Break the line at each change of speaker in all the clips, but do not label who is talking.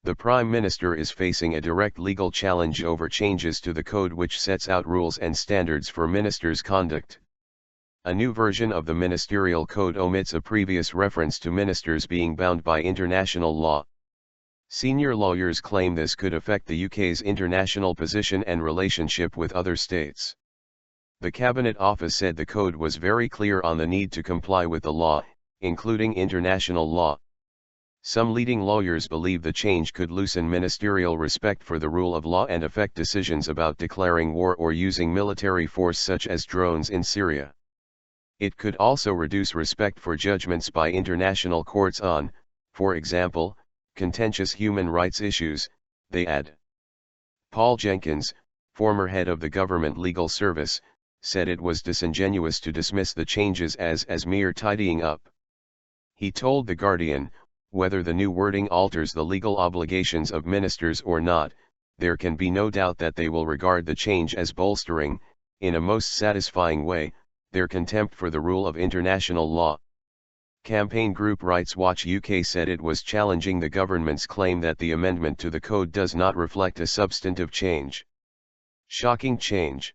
The Prime Minister is facing a direct legal challenge over changes to the code which sets out rules and standards for ministers' conduct. A new version of the Ministerial Code omits a previous reference to ministers being bound by international law. Senior lawyers claim this could affect the UK's international position and relationship with other states. The Cabinet Office said the code was very clear on the need to comply with the law, including international law. Some leading lawyers believe the change could loosen ministerial respect for the rule of law and affect decisions about declaring war or using military force such as drones in Syria. It could also reduce respect for judgments by international courts on, for example, contentious human rights issues, they add. Paul Jenkins, former head of the Government Legal Service, said it was disingenuous to dismiss the changes as mere tidying up. He told The Guardian, whether the new wording alters the legal obligations of ministers or not, there can be no doubt that they will regard the change as bolstering, in a most satisfying way, their contempt for the rule of international law. Campaign group Rights Watch UK said it was challenging the government's claim that the amendment to the code does not reflect a substantive change. Shocking change.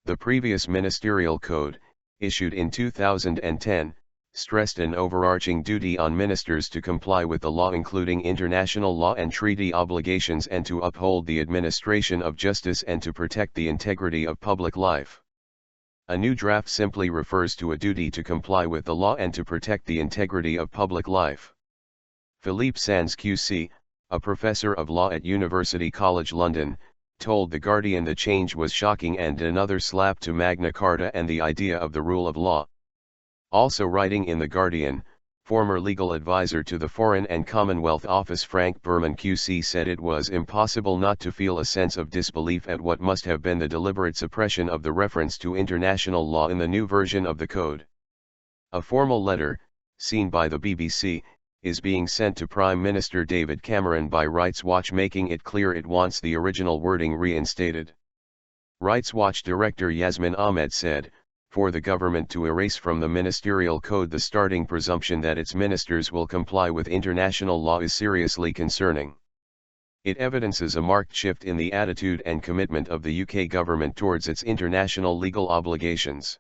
The previous ministerial code, issued in 2010, stressed an overarching duty on ministers to comply with the law, including international law and treaty obligations, and to uphold the administration of justice and to protect the integrity of public life. A new draft simply refers to a duty to comply with the law and to protect the integrity of public life. Philippe Sands QC, a professor of law at University College London, told The Guardian the change was shocking and another slap to Magna Carta and the idea of the rule of law. Also writing in The Guardian, former legal advisor to the Foreign and Commonwealth Office Frank Berman QC said it was impossible not to feel a sense of disbelief at what must have been the deliberate suppression of the reference to international law in the new version of the code. A formal letter, seen by the BBC, is being sent to Prime Minister David Cameron by Rights Watch, making it clear it wants the original wording reinstated. Rights Watch Director Yasmin Ahmed said, for the government to erase from the ministerial code the starting presumption that its ministers will comply with international law is seriously concerning. It evidences a marked shift in the attitude and commitment of the UK government towards its international legal obligations.